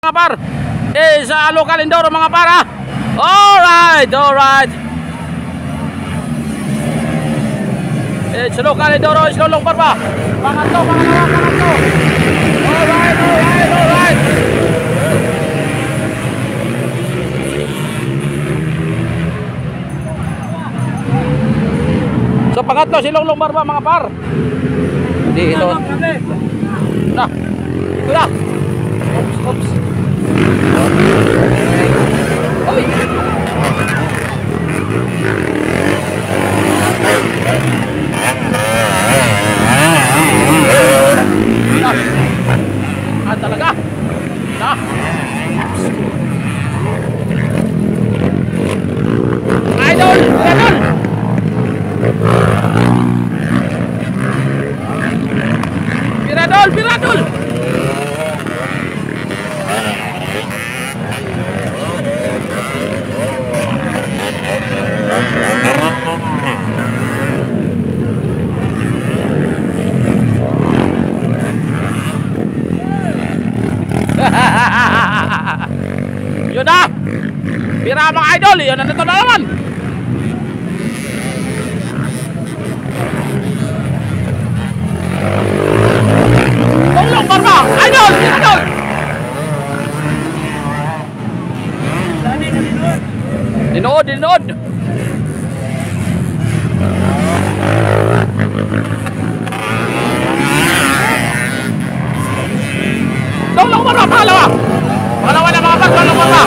mga par. Sa local enduro mga par ha. Alright, alright. Sa local enduro is lolong par pa. Pangatlo. Alright, alright, alright. So pangatlo si Longlong Barba mga par. Hindi ito. Na. Ito na. Oops. Oy. Talaga. Na. Idol. Piradol. Yun na. Pira mga idol. Yun na ito na naman. Longlong Barba. Idol. Dinood. Longlong Barba. Pangalawa na mga par. Longlong Barba.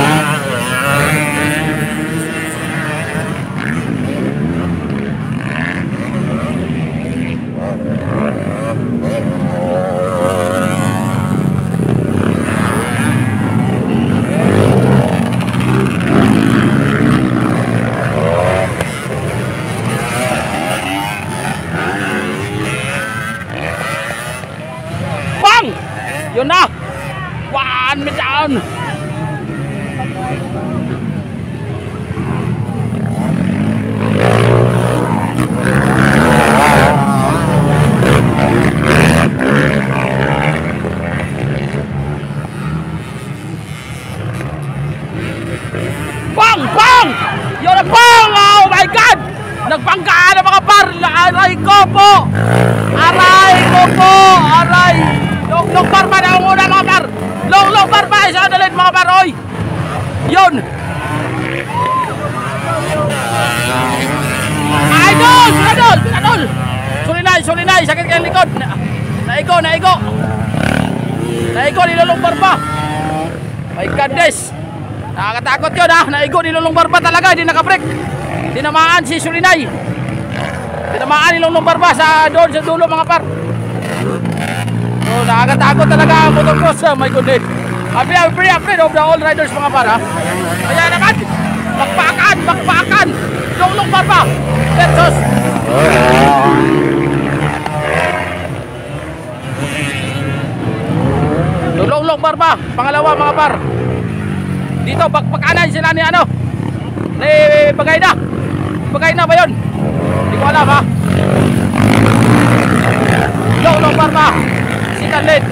Yun na. 1 minute down. Bang! Yun na bang! Oh my God! Nagpangkaan na mga par. Aray ko po. Longlong Barba na ang una mga par. Longlong Barba isa dalit mga par. Oy. Yun. Idol. Sulinay. Sakit kayong likod. Naigo ni Longlong Barba. My goodness. Nakakatakot yun ha. Naigo ni Longlong Barba talaga. Hindi nakabrek. Tinamaan si Sulinay. Tinamaan ni Longlong Barba doon sa dulo mga par. So nakakatakot talaga ang motocross. My goodness. I'm very afraid of the all riders mga par ha. Kaya naman bakpakan Longlong Barba versus Longlong Barba. Pangalawa mga par. Dito bakpakanan sila ni Bagay na ba yun? Hindi ko alam ha. Longlong Barba Sitan lead.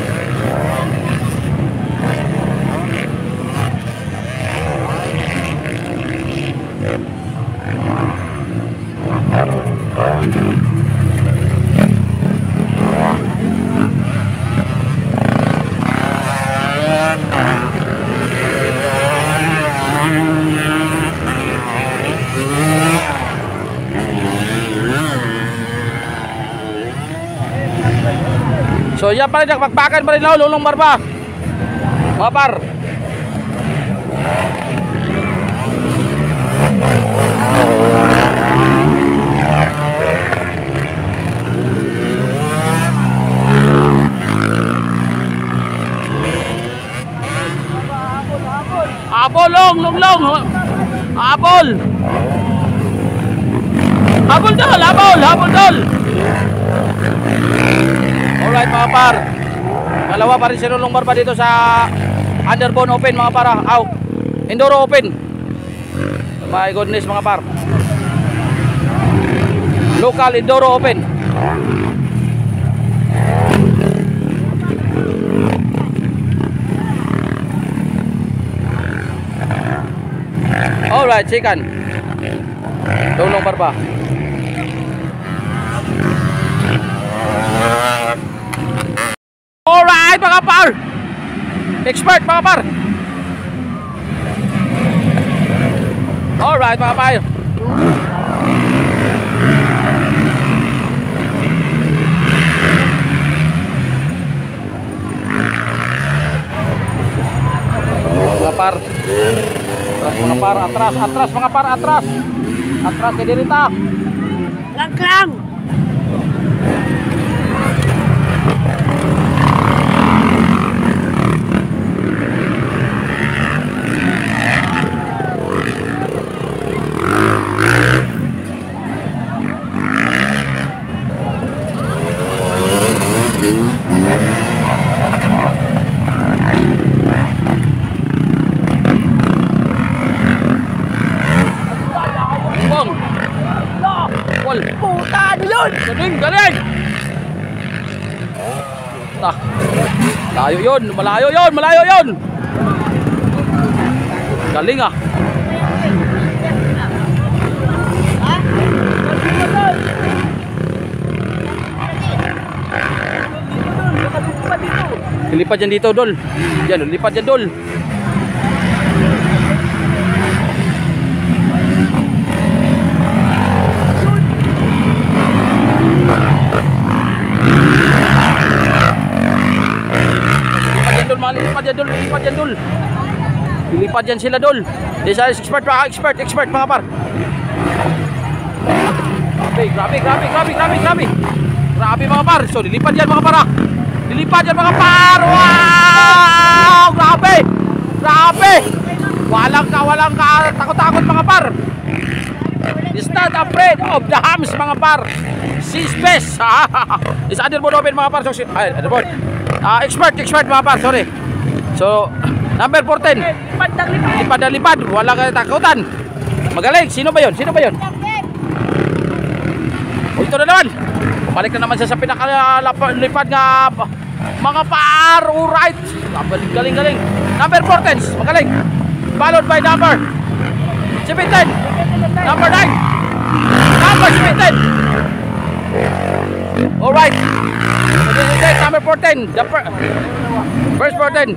So yan pa rin, nakpakpakan pa rin Longlong Barba mga par. Abol Longlong. Habol dol. Alright mga par. Dalawa pa rin si Longlong Barba dito sa Underbone Open mga par. Enduro Open. My goodness mga par. Local Enduro Open. Alright, second. Long barba. Alright mga par. Expert mga par. Alright mga par. Mga par, atras mga par, atras kay dirita. Langkang. Puta, yun! Galing! Malayo yun! Galing ah! Lipad dyan dito, Dol. Yan, lipad dyan, Dol. Lipad yan, Dol. Lipad yan sila, Dol. Expert mga par. Grabe mga par. So, lilipad yan mga par. Wow! Grabe. Walang ka takot mga par. Is not afraid of the hams mga par. Sees best. Is underboard open mga par. So, underboard. Expert mga par, sorry. So, number 14. Lipad. Walang katakutan. Magaling. Sino ba yun? O, ito na naman. Balik na naman siya sa pinakalipad nga mga par. Alright. Galing. Number 14. Magaling. Followed by number 17. Number 9. Number 17. Alright. Number 14. First 14.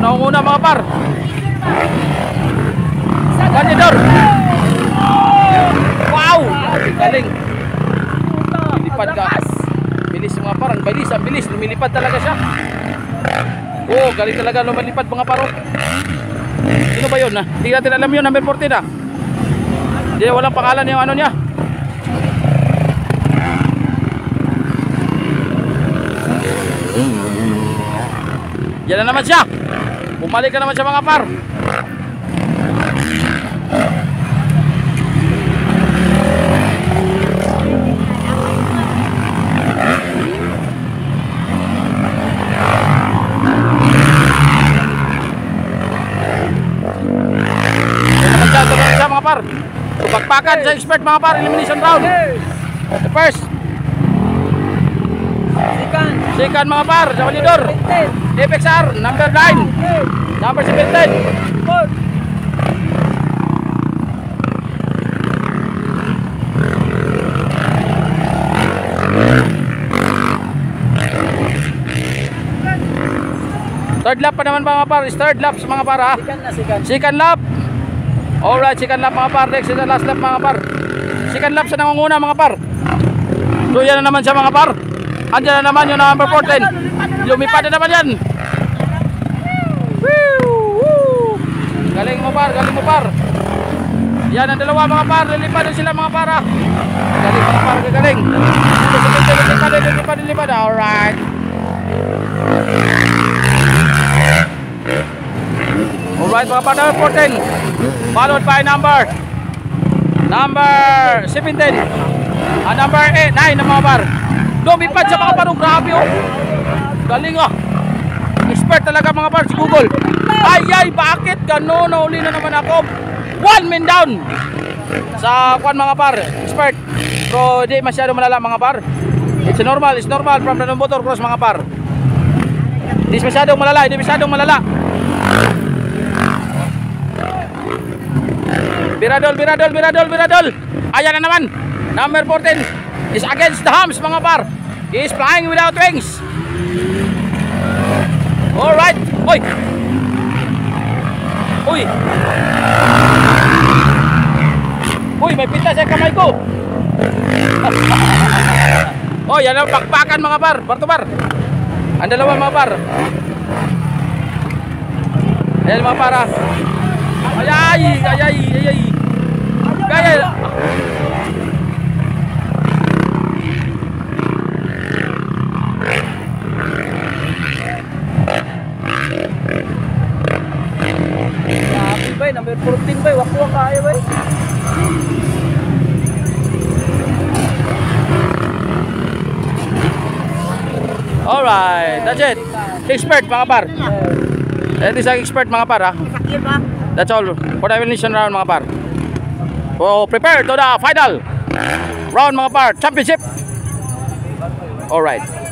Naunguna mga par. Ganidor. Wow! Galing. Lipad ka. Bilis mga par. Ang bilis. Lumilipad talaga siya. Oh, galing talaga lumilipad mga paro. Sino ba yun? Hindi natin alam yun. Number 14 ah. Hindi, walang pangalan yung ano niya. Yan na naman siya. Bumalik ka naman siya mga par. Mga par, pagpakan sa expert mga par, elimination round. The first, second mga par, sa validor, FXR, number 9, number 17. Third lap pa naman mga par, third lap mga par ha. Second lap. Alright, second lap mga par. Next is the last lap mga par. Second lap sa nangunguna mga par. So yan na naman siya mga par. Andiyan na naman yung number 14. Lumipad na naman yan. Galing mo par. Yan ang dalawa mga par. Lilipad na sila mga par ha. Galing mga par, galing. Lilipad. Alright. Alright mga par, number 14 followed by number 17 number 9 na mga par. Lumipad sa mga par. Grabe oh. Galing ah. Expert talaga mga par si Google. Ay bakit gano'n? Nauli na naman ako. 1 man down sa kwan mga par. Expert. Pero di masyado malala mga par. It's normal from the motor cross mga par. Hindi masyadong malala. Biradol. Ayan na naman. Number 14 is against the hams mga par. He is flying without wings. Alright. Uy. Uy, may pinta sa kamay ko. Oh, yan ang pakpakan mga par. Bar to bar. Ang dalawa mga par. Ayan mga par. Ayay. Gaya. Sabi ba, number 14 ba, wak-wak kaya ba? Alright, that's it. Expert mga par. That is ang expert mga par ha. Sakit ba? That's all for the elimination round mga par. So prepare to the final round mga par. Championship. Alright.